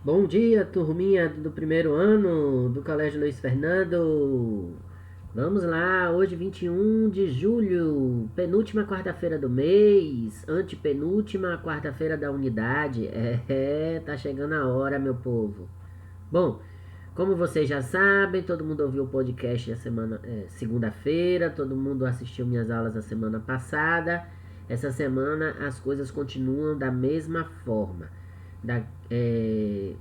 Bom dia, turminha do primeiro ano do Colégio Luiz Fernando. Vamos lá, hoje 21 de julho, penúltima quarta-feira do mês, antepenúltima quarta-feira da unidade. Tá chegando a hora, meu povo. Bom, como vocês já sabem, todo mundo ouviu o podcast da semana, segunda-feira, todo mundo assistiu minhas aulas da semana passada. Essa semana as coisas continuam da mesma forma. Da, é,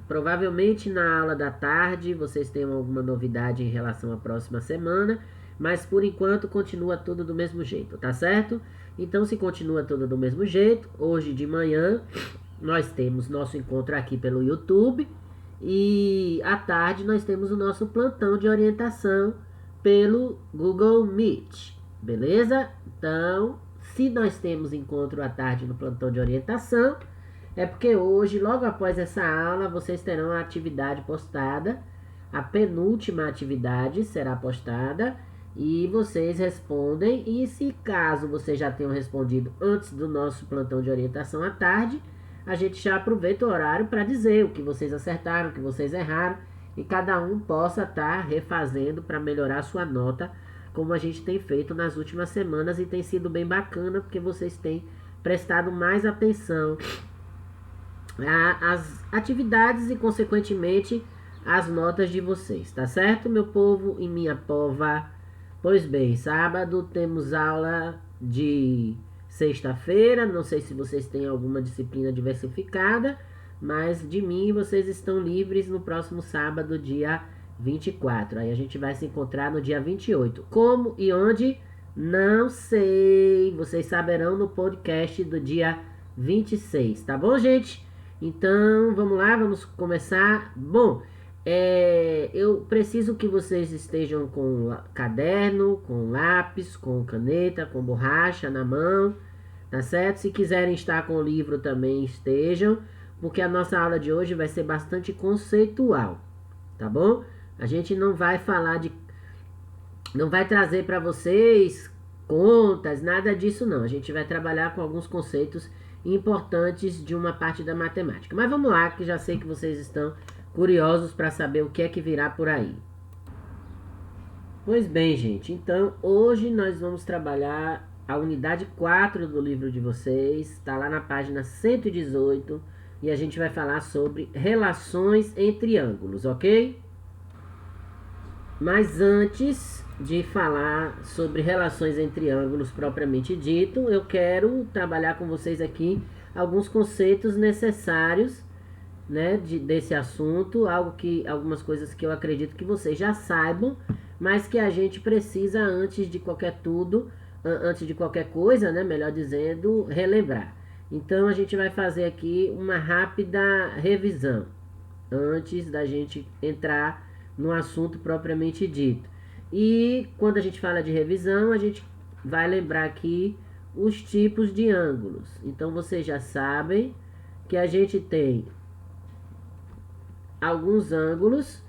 Provavelmente na aula da tarde vocês tenham alguma novidade em relação à próxima semana, mas por enquanto continua tudo do mesmo jeito, tá certo? Então, se continua tudo do mesmo jeito, hoje de manhã nós temos nosso encontro aqui pelo YouTube e à tarde nós temos o nosso plantão de orientação pelo Google Meet, beleza? Então, se nós temos encontro à tarde no plantão de orientação, é porque hoje, logo após essa aula, vocês terão a atividade postada. A penúltima atividade será postada e vocês respondem. E se caso vocês já tenham respondido antes do nosso plantão de orientação à tarde, a gente já aproveita o horário para dizer o que vocês acertaram, o que vocês erraram, e cada um possa estar refazendo para melhorar a sua nota, como a gente tem feito nas últimas semanas, e tem sido bem bacana porque vocês têm prestado mais atenção às atividades e, consequentemente, as notas de vocês, tá certo, meu povo e minha pova? Pois bem, sábado temos aula de sexta-feira. Não sei se vocês têm alguma disciplina diversificada, mas de mim vocês estão livres no próximo sábado, dia 24. Aí a gente vai se encontrar no dia 28. Como e onde? Não sei. Vocês saberão no podcast do dia 26, tá bom, gente? Então, vamos lá, vamos começar. Bom, eu preciso que vocês estejam com caderno, com lápis, com caneta, com borracha na mão, tá certo? Se quiserem estar com o livro também estejam, porque a nossa aula de hoje vai ser bastante conceitual, tá bom? A gente não vai falar de, não vai trazer para vocês contas, nada disso não. A gente vai trabalhar com alguns conceitos importantes de uma parte da matemática. Mas vamos lá, que já sei que vocês estão curiosos para saber o que é que virá por aí. Pois bem, gente, então hoje nós vamos trabalhar a unidade 4 do livro de vocês, está lá na página 118, e a gente vai falar sobre relações entre ângulos, ok? Mas antes de falar sobre relações entre ângulos propriamente dito, eu quero trabalhar com vocês aqui alguns conceitos necessários, né, desse assunto, algumas coisas que eu acredito que vocês já saibam, mas que a gente precisa antes de qualquer coisa, né, melhor dizendo, relembrar. Então a gente vai fazer aqui uma rápida revisão antes da gente entrar no assunto propriamente dito. E quando a gente fala de revisão, a gente vai lembrar aqui os tipos de ângulos. Então vocês já sabem que a gente tem alguns ângulos.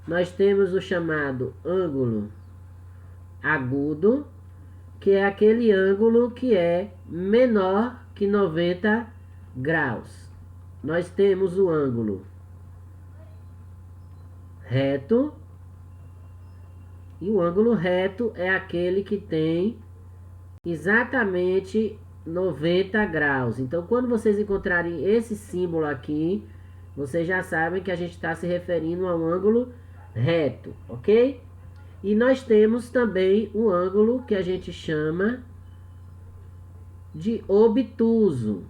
Nós temos o chamado ângulo agudo, que é aquele ângulo que é menor que 90 graus. Nós temos o ângulo reto, e o ângulo reto é aquele que tem exatamente 90 graus. Então, quando vocês encontrarem esse símbolo aqui, vocês já sabem que a gente está se referindo a um ângulo reto, ok? E nós temos também o ângulo que a gente chama de obtuso.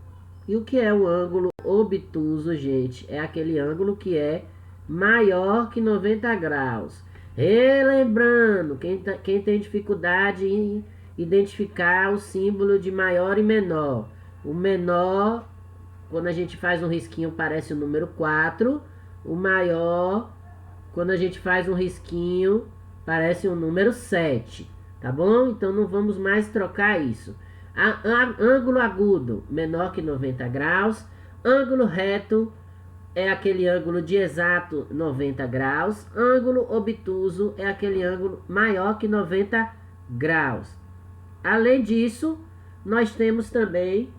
E o que é o ângulo obtuso, gente? É aquele ângulo que é maior que 90 graus. Relembrando, quem tem dificuldade em identificar o símbolo de maior e menor. O menor, quando a gente faz um risquinho, parece o número 4. O maior, quando a gente faz um risquinho, parece o número 7. Tá bom? Então não vamos mais trocar isso. Ângulo agudo, menor que 90 graus. Ângulo reto é aquele ângulo de exato 90 graus. Ângulo obtuso é aquele ângulo maior que 90 graus. Além disso, nós temos também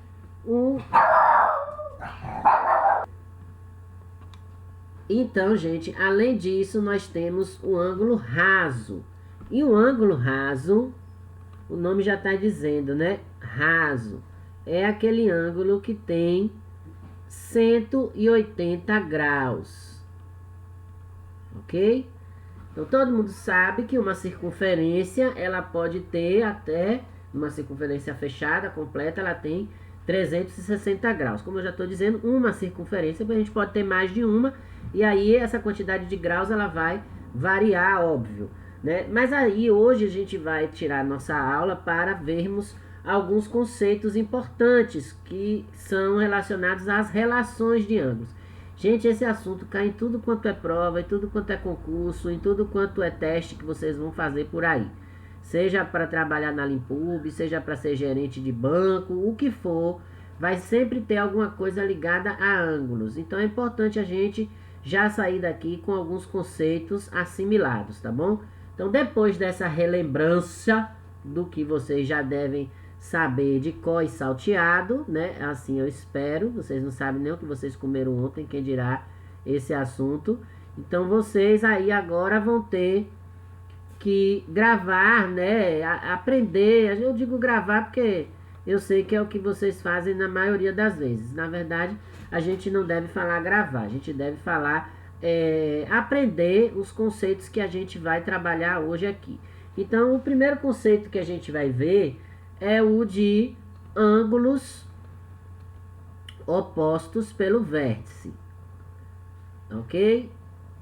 Então, gente, além disso, nós temos o ângulo raso. E o ângulo raso, o nome já está dizendo, né? Raso. É aquele ângulo que tem 180 graus. Ok? Então, todo mundo sabe que uma circunferência, ela pode ter até, uma circunferência fechada, completa, ela tem 360 graus. Como eu já estou dizendo, uma circunferência, a gente pode ter mais de uma, e aí essa quantidade de graus, ela vai variar, óbvio, né? Mas aí, hoje, a gente vai tirar nossa aula para vermos alguns conceitos importantes que são relacionados às relações de ângulos. Gente, esse assunto cai em tudo quanto é prova, em tudo quanto é concurso, em tudo quanto é teste que vocês vão fazer por aí. Seja para trabalhar na Limpub, seja para ser gerente de banco, o que for, vai sempre ter alguma coisa ligada a ângulos. Então é importante a gente já sair daqui com alguns conceitos assimilados, tá bom? Então depois dessa relembrança do que vocês já devem saber de cor e salteado, né? Assim eu espero. Vocês não sabem nem o que vocês comeram ontem, quem dirá esse assunto. Então vocês aí agora vão ter que gravar, né? Aprender. Eu digo gravar porque eu sei que é o que vocês fazem na maioria das vezes. Na verdade, a gente não deve falar gravar, a gente deve falar aprender os conceitos que a gente vai trabalhar hoje aqui. Então, o primeiro conceito que a gente vai ver é o de ângulos opostos pelo vértice. Ok?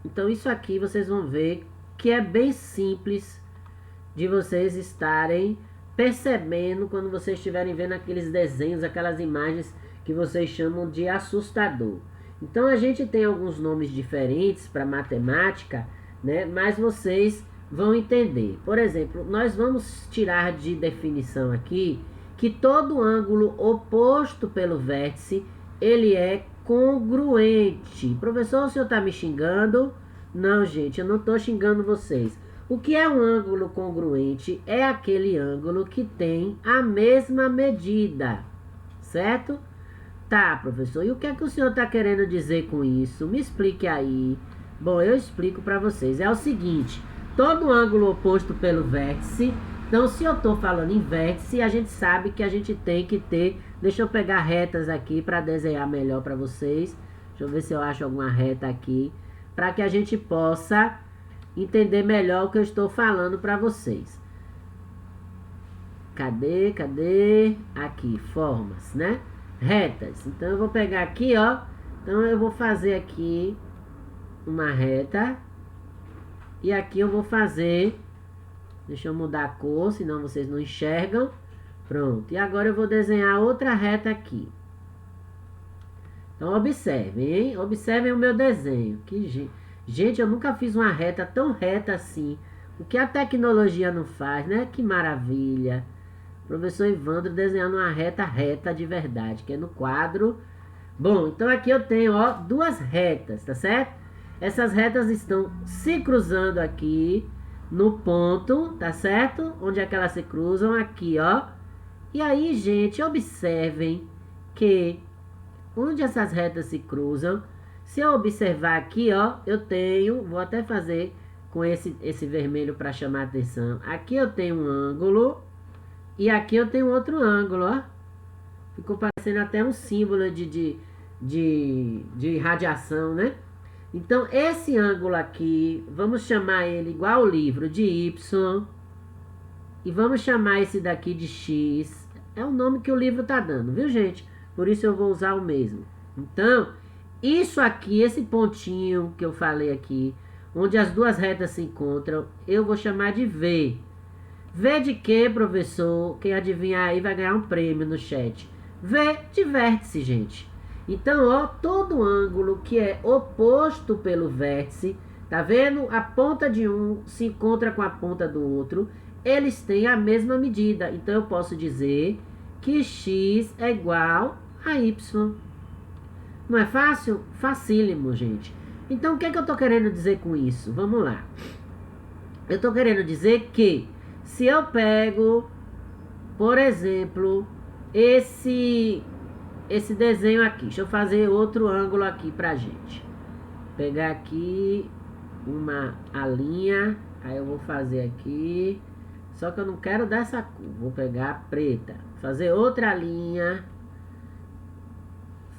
Então, isso aqui vocês vão ver que é bem simples de vocês estarem percebendo quando vocês estiverem vendo aqueles desenhos, aquelas imagens que vocês chamam de assustador. Então, a gente tem alguns nomes diferentes para matemática, né? Mas vocês vão entender. Por exemplo, nós vamos tirar de definição aqui que todo ângulo oposto pelo vértice, ele é congruente. Professor, o senhor está me xingando? Não, gente, eu não estou xingando vocês. O que é um ângulo congruente? É aquele ângulo que tem a mesma medida, certo? Tá, professor, e o que é que o senhor está querendo dizer com isso? Me explique aí. Bom, eu explico para vocês. É o seguinte, todo ângulo oposto pelo vértice. Então, se eu estou falando em vértice, a gente sabe que a gente tem que ter... Deixa eu pegar retas aqui para desenhar melhor para vocês. Deixa eu ver se eu acho alguma reta aqui, para que a gente possa entender melhor o que eu estou falando para vocês. Cadê? Aqui, formas, né? Retas. Então, eu vou pegar aqui, ó. Então, eu vou fazer aqui uma reta. E aqui eu vou fazer... Deixa eu mudar a cor, senão vocês não enxergam. Pronto. E agora eu vou desenhar outra reta aqui. Então, observem, hein? Observem o meu desenho. Gente, eu nunca fiz uma reta tão reta assim. O que a tecnologia não faz, né? Que maravilha. Professor Ivandro desenhando uma reta de verdade, que é no quadro. Bom, então aqui eu tenho, ó, duas retas, tá certo? Essas retas estão se cruzando aqui no ponto, tá certo? Onde é que elas se cruzam? Aqui, ó. E aí, gente, observem que onde essas retas se cruzam, se eu observar aqui, ó, eu tenho, vou até fazer com esse vermelho para chamar a atenção. Aqui eu tenho um ângulo e aqui eu tenho outro ângulo, ó. Ficou parecendo até um símbolo de radiação, né? Então, esse ângulo aqui, vamos chamar ele igual ao livro de Y. E vamos chamar esse daqui de X. É o nome que o livro tá dando, viu, gente? Por isso eu vou usar o mesmo. Então, isso aqui, esse pontinho que eu falei aqui, onde as duas retas se encontram, eu vou chamar de V. V de quê, professor? Quem adivinhar aí vai ganhar um prêmio no chat. V de vértice, gente. Então, ó, todo ângulo que é oposto pelo vértice, tá vendo? A ponta de um se encontra com a ponta do outro, eles têm a mesma medida. Então, eu posso dizer que x é igual a y. Não é fácil? Facílimo, gente. Então, o que é que eu tô querendo dizer com isso? Vamos lá. Eu tô querendo dizer que se eu pego, por exemplo, esse desenho aqui. Deixa eu fazer outro ângulo aqui pra gente. pegar aqui a linha, aí eu vou fazer aqui, só que eu não quero dessa cor, vou pegar a preta, fazer outra linha,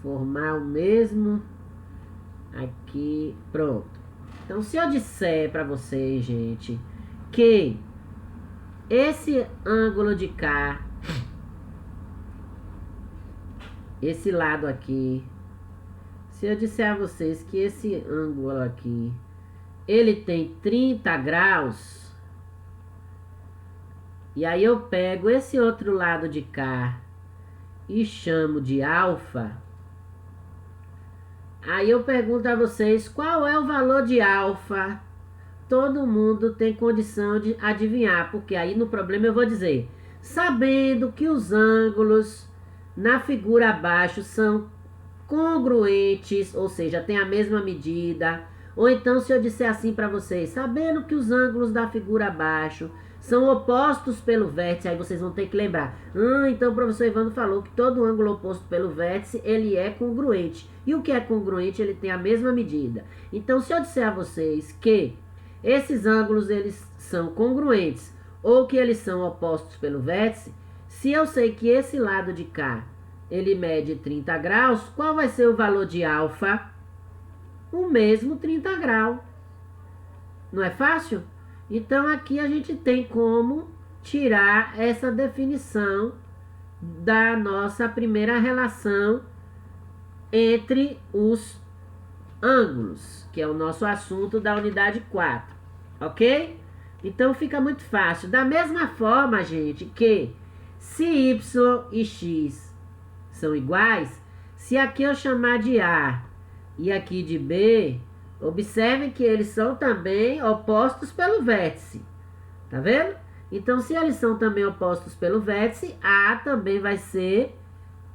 formar o mesmo aqui, pronto. Então se eu disser para vocês, gente, que esse ângulo de cá, esse lado aqui, se eu disser a vocês que esse ângulo aqui, ele tem 30 graus, e aí eu pego esse outro lado de cá e chamo de alfa, aí eu pergunto a vocês qual é o valor de alfa. Todo mundo tem condição de adivinhar, porque aí no problema eu vou dizer, sabendo que os ângulos na figura abaixo são congruentes, ou seja, tem a mesma medida. Ou então se eu disser assim para vocês, sabendo que os ângulos da figura abaixo são opostos pelo vértice, aí vocês vão ter que lembrar. Então o professor Evandro falou que todo ângulo oposto pelo vértice, ele é congruente. E o que é congruente, ele tem a mesma medida. Então se eu disser a vocês que esses ângulos eles são congruentes ou que eles são opostos pelo vértice, se eu sei que esse lado de cá ele mede 30 graus, qual vai ser o valor de alfa? O mesmo 30 graus. Não é fácil? Então aqui a gente tem como tirar essa definição da nossa primeira relação entre os ângulos, que é o nosso assunto da unidade 4, ok? Então fica muito fácil. Da mesma forma, gente, que se y e x são iguais, se aqui eu chamar de A e aqui de B, observem que eles são também opostos pelo vértice, tá vendo? Então se eles são também opostos pelo vértice, A também vai ser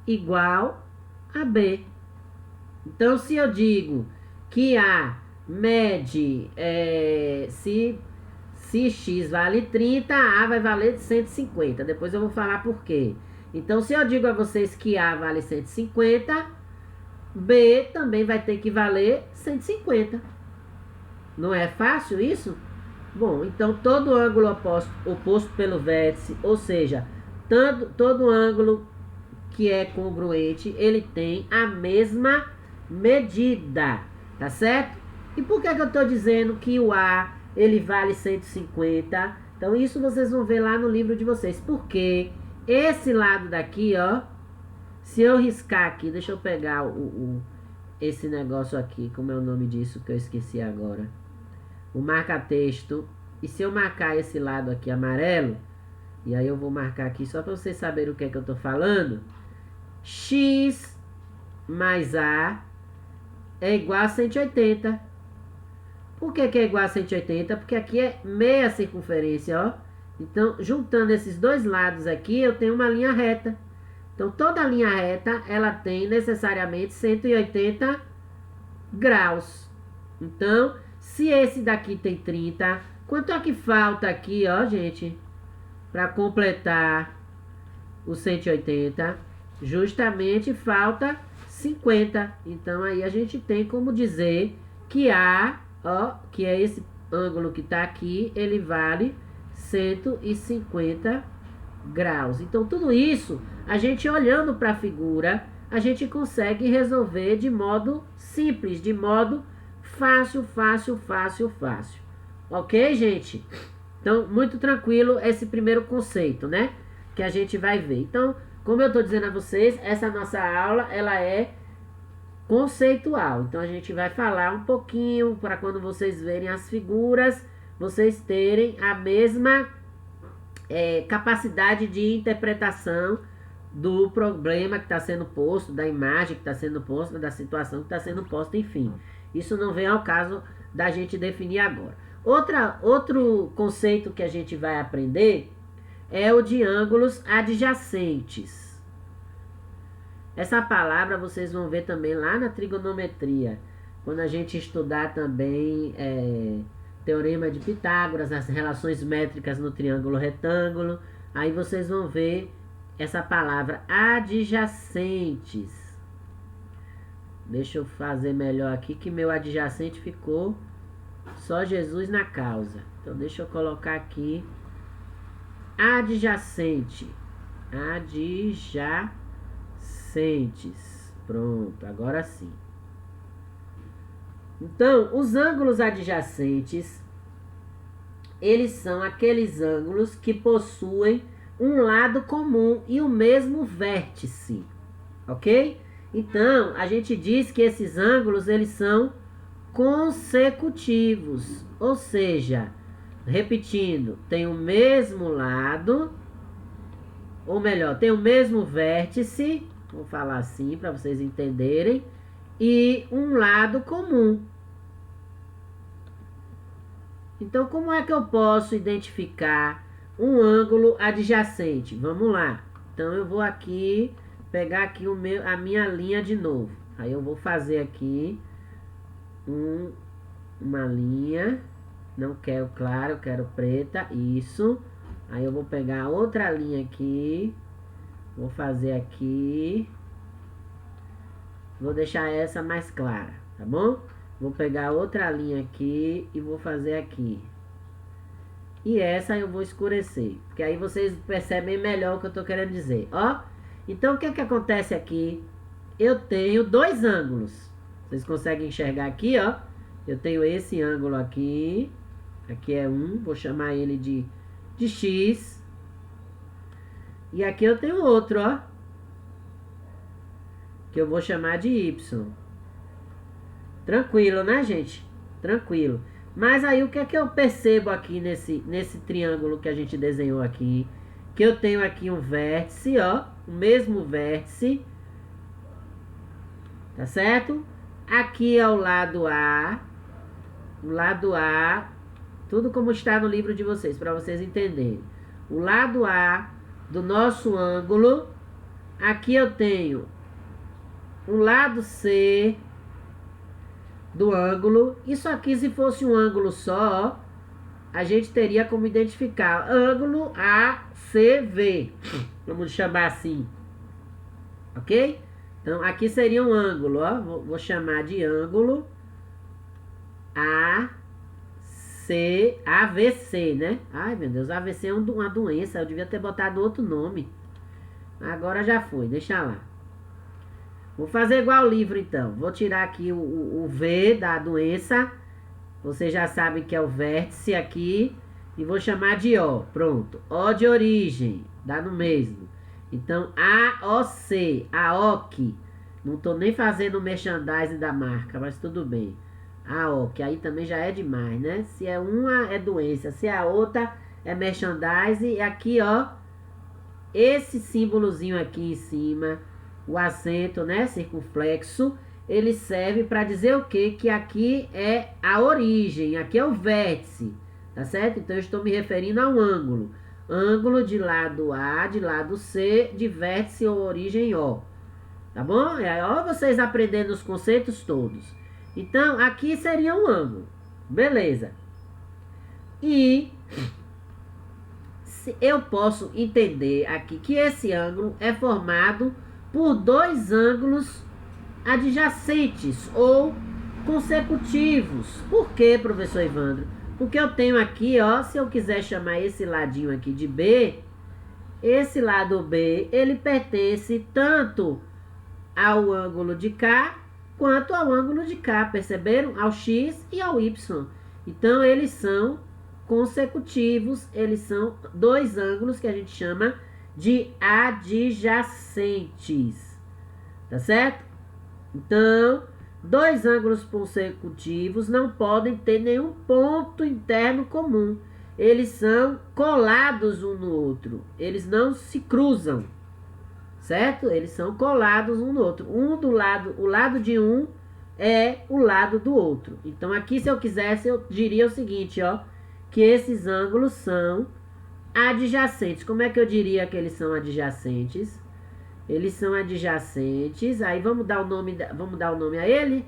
igual a B. Então se eu digo que A mede, se x vale 30, A vai valer 150. Depois eu vou falar por quê. Então, se eu digo a vocês que A vale 150, B também vai ter que valer 150. Não é fácil isso? Bom, então todo ângulo oposto pelo vértice, ou seja, todo ângulo que é congruente, ele tem a mesma medida, tá certo? E por que eu estou dizendo que o A ele vale 150? Então isso vocês vão ver lá no livro de vocês. Porque esse lado daqui, ó, se eu riscar aqui, deixa eu pegar esse negócio aqui, como é o nome disso que eu esqueci agora, o marca-texto. E se eu marcar esse lado aqui amarelo, e aí eu vou marcar aqui só para vocês saberem o que é que eu estou falando, x mais A é igual a 180. Por que é igual a 180? Porque aqui é meia circunferência, ó. Então, juntando esses dois lados aqui, eu tenho uma linha reta. Então, toda linha reta, ela tem necessariamente 180 graus. Então, se esse daqui tem 30, quanto é que falta aqui, ó, gente? Para completar os 180, justamente falta 50. Então, aí a gente tem como dizer que A, ó, que é esse ângulo que está aqui, ele vale 150 graus. Então, tudo isso, a gente olhando para a figura, a gente consegue resolver de modo simples, de modo fácil. Ok, gente? Então, muito tranquilo esse primeiro conceito, né? Que a gente vai ver. Então, como eu estou dizendo a vocês, essa nossa aula, ela é conceitual. Então, a gente vai falar um pouquinho para quando vocês verem as figuras, vocês terem a mesma capacidade de interpretação do problema que está sendo posto, da imagem que está sendo posta, da situação que está sendo posta, enfim. Isso não vem ao caso da gente definir agora. Outro conceito que a gente vai aprender é o de ângulos adjacentes. Essa palavra vocês vão ver também lá na trigonometria, quando a gente estudar também Teorema de Pitágoras, as relações métricas no triângulo retângulo, aí vocês vão ver essa palavra adjacentes. Deixa eu fazer melhor aqui, que meu adjacente ficou só Jesus na causa. Então, deixa eu colocar aqui adjacente. Adjacentes. Pronto, agora sim. Então, os ângulos adjacentes, eles são aqueles ângulos que possuem um lado comum e o mesmo vértice, ok? Então, a gente diz que esses ângulos, eles são consecutivos, ou seja, repetindo, tem o mesmo lado, ou melhor, tem o mesmo vértice, vou falar assim para vocês entenderem, e um lado comum. Então, como é que eu posso identificar um ângulo adjacente? Vamos lá. Então, eu vou aqui pegar aqui a minha linha de novo. Aí eu vou fazer aqui uma linha. Não quero clara, eu quero preta. Isso. Aí eu vou pegar outra linha aqui. Vou fazer aqui. Vou deixar essa mais clara, tá bom? Vou pegar outra linha aqui e vou fazer aqui. E essa eu vou escurecer, porque aí vocês percebem melhor o que eu tô querendo dizer, ó. Então, o que que acontece aqui? Eu tenho dois ângulos. Vocês conseguem enxergar aqui, ó. Eu tenho esse ângulo aqui. Aqui é um, vou chamar ele de X. E aqui eu tenho outro, ó. Que eu vou chamar de Y. Tranquilo, né, gente? Tranquilo. Mas aí o que é que eu percebo aqui nesse triângulo que a gente desenhou aqui? Que eu tenho aqui um vértice, ó. O mesmo vértice. Tá certo? Aqui é o lado A. O lado A. Tudo como está no livro de vocês, para vocês entenderem. O lado A do nosso ângulo. Aqui eu tenho o lado C do ângulo. Isso aqui, se fosse um ângulo só, a gente teria como identificar ângulo ACV. Vamos chamar assim. Ok? Então, aqui seria um ângulo, ó. Vou chamar de ângulo AVC, né? Ai, meu Deus, AVC é uma doença. Eu devia ter botado outro nome. Agora já foi, deixa lá. Vou fazer igual o livro, então. Vou tirar aqui o V da doença. Vocês já sabem que é o vértice aqui. E vou chamar de O. Pronto. O de origem. Dá no mesmo. Então, AOC. AOC. Não tô nem fazendo merchandising da marca, mas tudo bem. AOC. Aí também já é demais, né? Se é uma, é doença. Se é a outra, é merchandising. E aqui, ó. Esse símbolozinho aqui em cima, o acento, né, circunflexo, ele serve para dizer o quê? Que aqui é a origem, aqui é o vértice, tá certo? Então eu estou me referindo a um ângulo. Ângulo de lado A, de lado C, de vértice ou origem O. Tá bom? É, ó, vocês aprendendo os conceitos todos. Então, aqui seria um ângulo. Beleza. E eu posso entender aqui que esse ângulo é formado por dois ângulos adjacentes ou consecutivos. Por quê, professor Evandro? Porque eu tenho aqui, ó, se eu quiser chamar esse ladinho aqui de B, esse lado B, ele pertence tanto ao ângulo de K quanto ao ângulo de K, perceberam? Ao X e ao Y. Então, eles são consecutivos, eles são dois ângulos que a gente chama de adjacentes, tá certo? Então, dois ângulos consecutivos não podem ter nenhum ponto interno comum. Eles são colados um no outro, eles não se cruzam, certo? Eles são colados um no outro. O lado de um é o lado do outro. Então, aqui, se eu quisesse, eu diria o seguinte, ó, que esses ângulos são adjacentes. Como é que eu diria que eles são adjacentes? Eles são adjacentes. Aí vamos dar o nome a ele?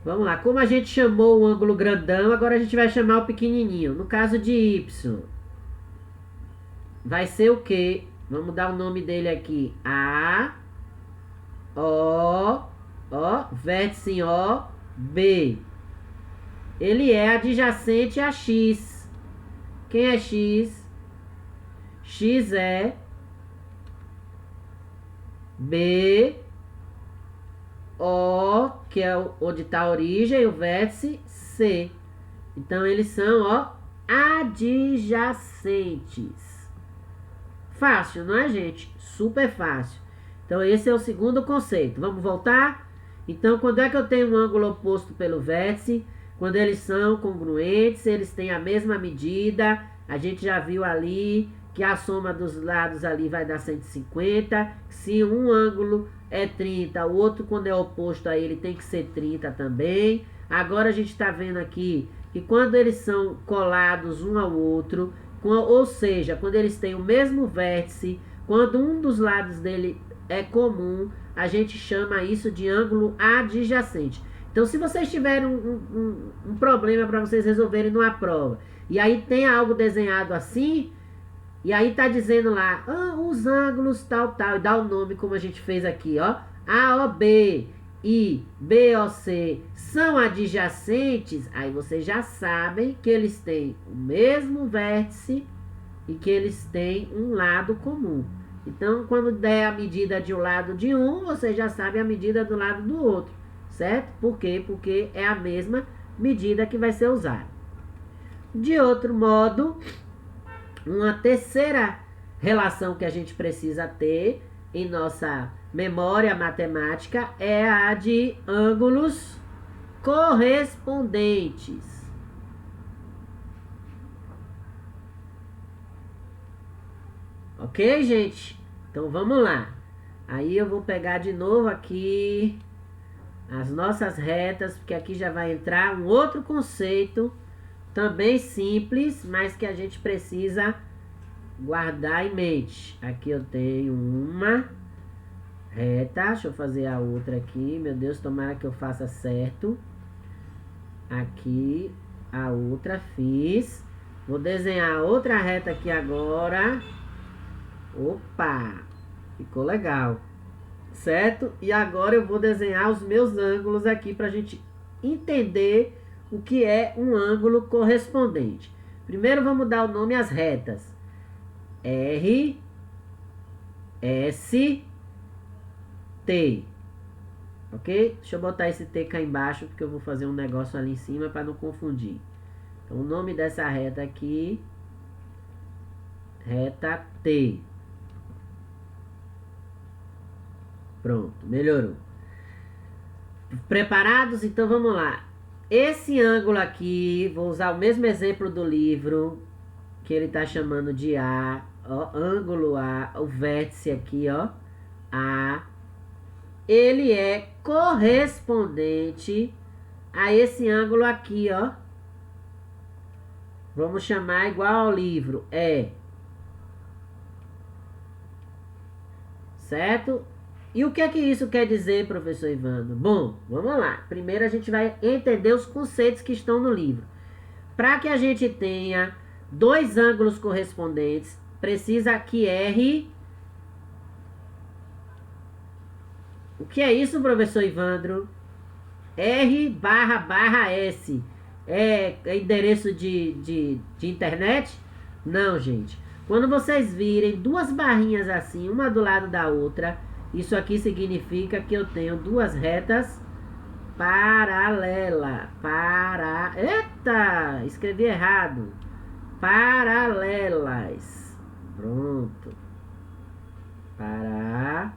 Vamos lá. Como a gente chamou o ângulo grandão, agora a gente vai chamar o pequenininho. No caso de Y, vai ser o quê? Vamos dar o nome dele aqui. A, O, vértice em OB. Ele é adjacente a X. Quem é X? X é B, O, que é onde está a origem, e o vértice C. Então, eles são, ó, adjacentes. Fácil, não é, gente? Super fácil. Então, esse é o segundo conceito. Vamos voltar? Então, quando é que eu tenho um ângulo oposto pelo vértice? Quando eles são congruentes, eles têm a mesma medida. A gente já viu ali que a soma dos lados ali vai dar 150. Se um ângulo é 30, o outro, quando é oposto a ele, tem que ser 30 também. Agora a gente está vendo aqui que quando eles são colados um ao outro, ou seja, quando eles têm o mesmo vértice, quando um dos lados dele é comum, a gente chama isso de ângulo adjacente. Então, se vocês tiverem um problema para vocês resolverem numa prova, e aí tem algo desenhado assim, e aí tá dizendo lá, os ângulos tal, e dá o nome como a gente fez aqui, ó, AOB e BOC são adjacentes, aí vocês já sabem que eles têm o mesmo vértice e que eles têm um lado comum. Então, quando der a medida de um lado de um, vocês já sabem a medida do lado do outro, certo? Por quê? Porque é a mesma medida que vai ser usada. De outro modo, uma terceira relação que a gente precisa ter em nossa memória matemática é a de ângulos correspondentes. Ok, gente? Então vamos lá. Aí eu vou pegar de novo aqui as nossas retas, porque aqui já vai entrar um outro conceito, também simples, mas que a gente precisa guardar em mente. Aqui eu tenho uma reta, deixa eu fazer a outra aqui, meu Deus, tomara que eu faça certo. Aqui, a outra fiz. Vou desenhar outra reta aqui agora. Opa, ficou legal, certo? E agora eu vou desenhar os meus ângulos aqui para a gente entender o que é um ângulo correspondente. Primeiro vamos dar o nome às retas. R, S, T. Ok? Deixa eu botar esse T cá embaixo, porque eu vou fazer um negócio ali em cima para não confundir. Então, o nome dessa reta aqui, reta T. Pronto, melhorou. Preparados? Então vamos lá. Esse ângulo aqui, vou usar o mesmo exemplo do livro, que ele está chamando de A, ó, ângulo A, o vértice aqui, ó, A, ele é correspondente a esse ângulo aqui, ó. Vamos chamar igual ao livro, certo? E o que é que isso quer dizer, professor Ivandro? Bom, vamos lá. Primeiro a gente vai entender os conceitos que estão no livro. Para que a gente tenha dois ângulos correspondentes, precisa que R... O que é isso, professor Ivandro? R//S. É endereço de internet? Não, gente. Quando vocês virem duas barrinhas assim, uma do lado da outra, isso aqui significa que eu tenho duas retas paralelas. Eita! Escrevi errado. Paralelas. Pronto. Paralelas.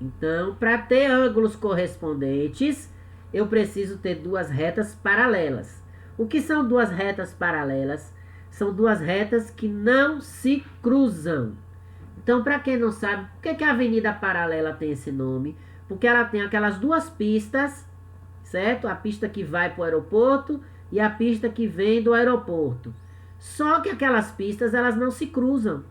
Então, para ter ângulos correspondentes, eu preciso ter duas retas paralelas. O que são duas retas paralelas? São duas retas que não se cruzam. Então, para quem não sabe, por que a avenida paralela tem esse nome? Porque ela tem aquelas duas pistas, certo? A pista que vai para o aeroporto e a pista que vem do aeroporto. Só que aquelas pistas, elas não se cruzam.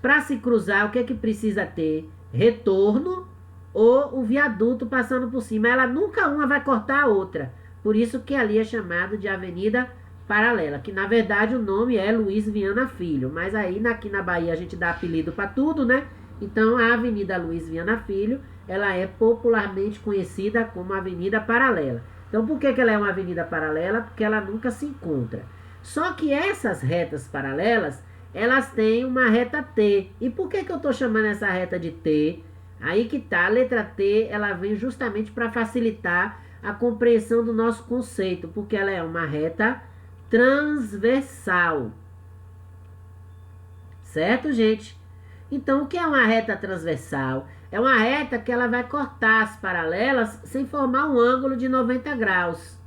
Para se cruzar, o que é que precisa ter? Retorno ou o viaduto passando por cima. Ela nunca uma vai cortar a outra. Por isso que ali é chamado de avenida paralela, que na verdade o nome é Luiz Viana Filho, mas aí aqui na Bahia a gente dá apelido para tudo, né? Então, a Avenida Luiz Viana Filho, ela é popularmente conhecida como Avenida Paralela. Então, por que ela é uma avenida paralela? Porque ela nunca se encontra. Só que essas retas paralelas, elas têm uma reta T. E por que eu estou chamando essa reta de T? Aí que tá, a letra T, ela vem justamente para facilitar a compreensão do nosso conceito, porque ela é uma reta transversal. Certo, gente? Então, o que é uma reta transversal? É uma reta que ela vai cortar as paralelas sem formar um ângulo de 90 graus.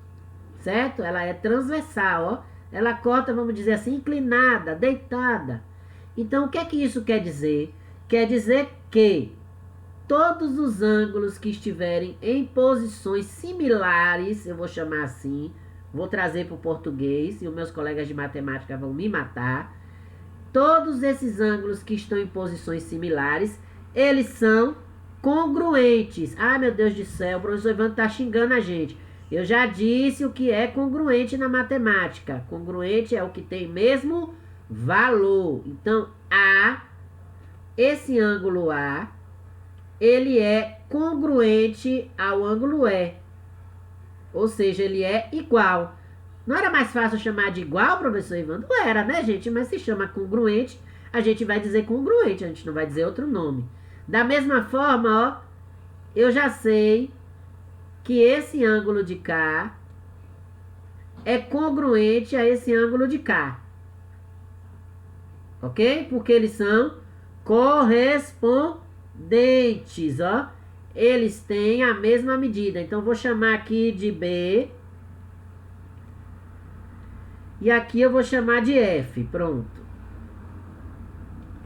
Certo? Ela é transversal, ó. Ela corta, vamos dizer assim, inclinada, deitada. Então, o que é que isso quer dizer? Quer dizer que todos os ângulos que estiverem em posições similares, eu vou chamar assim, vou trazer para o português, e os meus colegas de matemática vão me matar. Todos esses ângulos que estão em posições similares, eles são congruentes. Ah, meu Deus do céu, o professor Ivan está xingando a gente. Eu já disse o que é congruente na matemática. Congruente é o que tem mesmo valor. Então, esse ângulo A, ele é congruente ao ângulo E. Ou seja, ele é igual. Não era mais fácil chamar de igual, professor Ivan? Não era, né, gente? Mas se chama congruente, a gente vai dizer congruente, a gente não vai dizer outro nome. Da mesma forma, ó, eu já sei que esse ângulo de cá é congruente a esse ângulo de cá. Ok? Porque eles são correspondentes, ó. Eles têm a mesma medida. Então, vou chamar aqui de B. E aqui eu vou chamar de F. Pronto.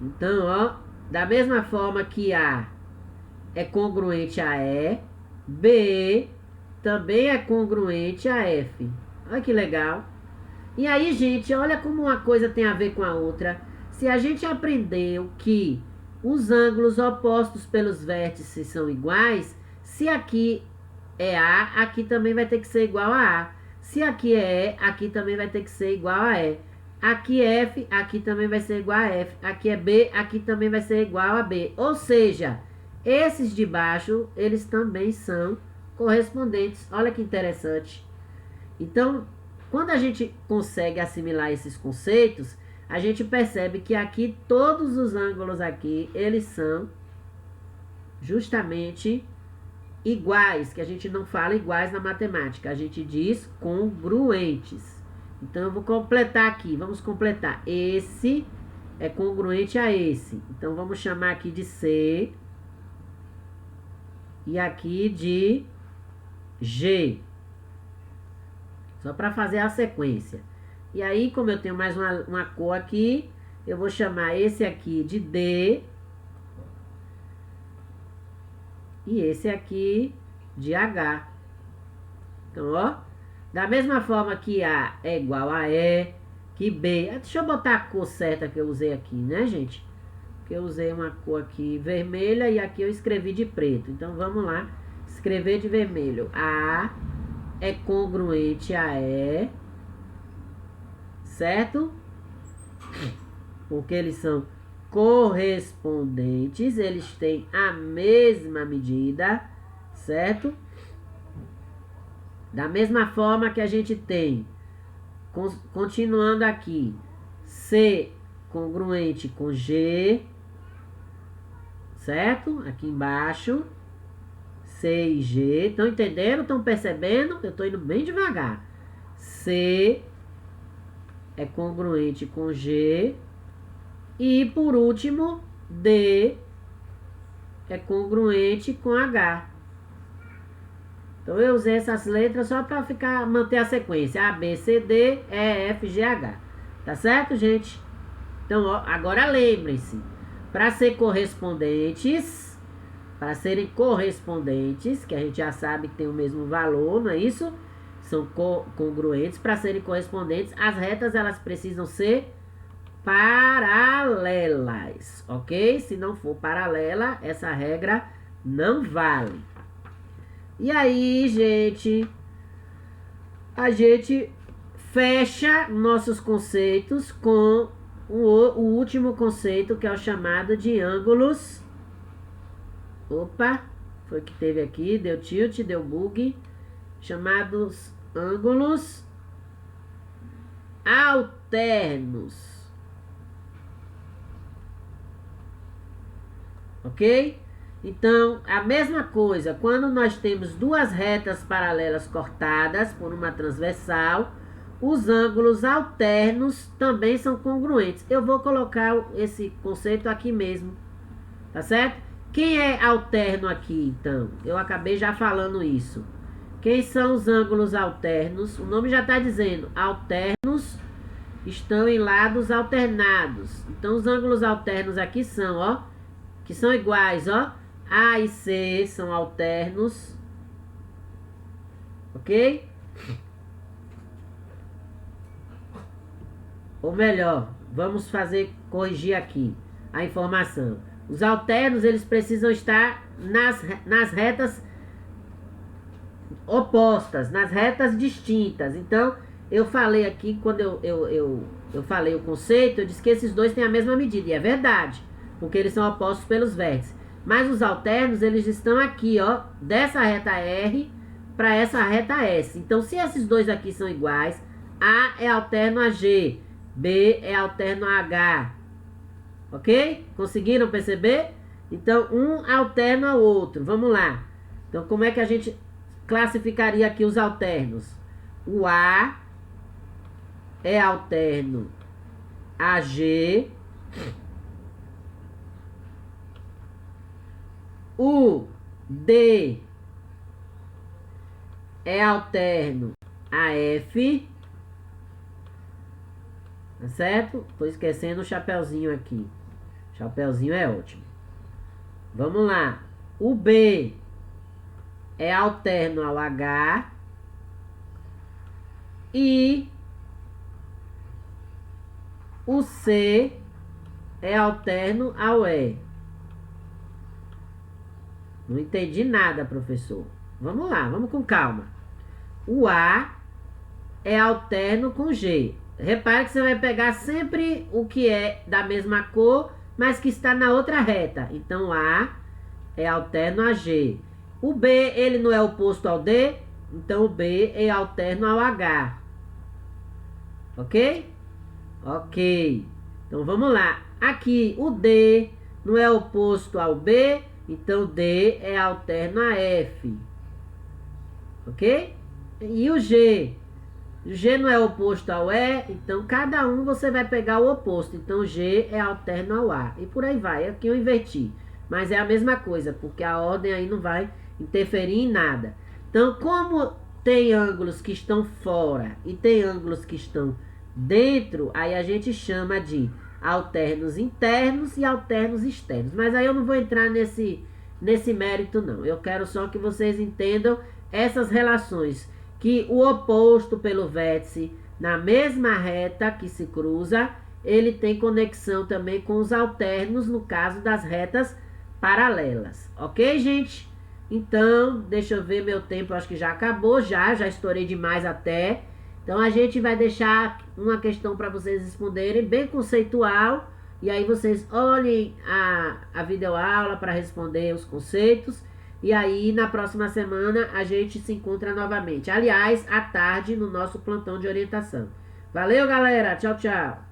Então, ó. Da mesma forma que A é congruente a E, B também é congruente a F. Olha que legal. E aí, gente, olha como uma coisa tem a ver com a outra. Se a gente aprendeu que os ângulos opostos pelos vértices são iguais, se aqui é A, aqui também vai ter que ser igual a A. Se aqui é E, aqui também vai ter que ser igual a E. Aqui é F, aqui também vai ser igual a F. Aqui é B, aqui também vai ser igual a B. Ou seja, esses de baixo, eles também são correspondentes. Olha que interessante. Então, quando a gente consegue assimilar esses conceitos, a gente percebe que aqui, todos os ângulos aqui, eles são justamente iguais, que a gente não fala iguais na matemática, a gente diz congruentes. Então, eu vou completar aqui, vamos completar. Esse é congruente a esse. Então, vamos chamar aqui de C e aqui de G. Só para fazer a sequência. E aí, como eu tenho mais uma cor aqui, eu vou chamar esse aqui de D. E esse aqui de H. Então, ó. Da mesma forma que A é igual a E, que B... Deixa eu botar a cor certa que eu usei aqui, né, gente? Porque eu usei uma cor aqui vermelha e aqui eu escrevi de preto. Então, vamos lá. Escrever de vermelho. A é congruente a E. Certo? Porque eles são correspondentes. Eles têm a mesma medida. Certo? Da mesma forma que a gente tem, continuando aqui, C congruente com G, certo? Aqui embaixo, C e G. Estão entendendo? Estão percebendo? Eu estou indo bem devagar. C é congruente com G. E, por último, D é congruente com H. Então, eu usei essas letras só para manter a sequência. A, B, C, D, E, F, G, H. Tá certo, gente? Então, ó, agora lembrem-se. Para serem correspondentes, que a gente já sabe que tem o mesmo valor, não é isso? São congruentes. Para serem correspondentes, as retas elas precisam ser paralelas, ok? Se não for paralela, essa regra não vale. E aí, gente, a gente fecha nossos conceitos com o último conceito, que é o chamado de ângulos Opa, foi que teve aqui, deu tilt, deu bug. Chamados ângulos alternos. Ok? Então, a mesma coisa, quando nós temos duas retas paralelas cortadas por uma transversal, os ângulos alternos também são congruentes. Eu vou colocar esse conceito aqui mesmo, tá certo? Quem é alterno aqui, então? Eu acabei já falando isso. Quem são os ângulos alternos? O nome já está dizendo, alternos estão em lados alternados. Então, os ângulos alternos aqui são, ó, que são iguais, ó. A e C são alternos, ok? Ou melhor, vamos corrigir aqui a informação. Os alternos, eles precisam estar nas retas opostas, nas retas distintas. Então, eu falei aqui, quando eu falei o conceito, eu disse que esses dois têm a mesma medida, e é verdade, porque eles são opostos pelos vértices. Mas os alternos, eles estão aqui, ó, dessa reta R para essa reta S. Então, se esses dois aqui são iguais, A é alterno a G, B é alterno a H. Ok? Conseguiram perceber? Então, um alterna ao outro. Vamos lá. Então, como é que a gente classificaria aqui os alternos? O A é alterno a G. O D é alterno a F. Tá certo? Tô esquecendo o chapeuzinho aqui. Chapeuzinho é ótimo. Vamos lá. O B é alterno ao H. E o C é alterno ao E. Não entendi nada, professor. Vamos lá, vamos com calma. O A é alterno com G. Repare que você vai pegar sempre o que é da mesma cor, mas que está na outra reta. Então, A é alterno a G. O B, ele não é oposto ao D, então o B é alterno ao H. Ok? Ok. Então, vamos lá. Aqui, o D não é oposto ao B, então D é alterno a F. Ok? E o G? O G não é oposto ao E, então cada um você vai pegar o oposto. Então G é alterno ao A. E por aí vai. Aqui eu inverti. Mas é a mesma coisa, porque a ordem aí não vai interferir em nada. Então, como tem ângulos que estão fora e tem ângulos que estão dentro, aí a gente chama de alternos internos e alternos externos. Mas aí eu não vou entrar nesse mérito, não. Eu quero só que vocês entendam essas relações, que o oposto pelo vértice na mesma reta que se cruza, ele tem conexão também com os alternos no caso das retas paralelas. Ok, gente? Então, deixa eu ver meu tempo, acho que já acabou, já estourei demais até. Então, a gente vai deixar uma questão para vocês responderem, bem conceitual, e aí vocês olhem a videoaula para responder os conceitos. E aí, na próxima semana, a gente se encontra novamente. Aliás, à tarde, no nosso plantão de orientação. Valeu, galera. Tchau, tchau.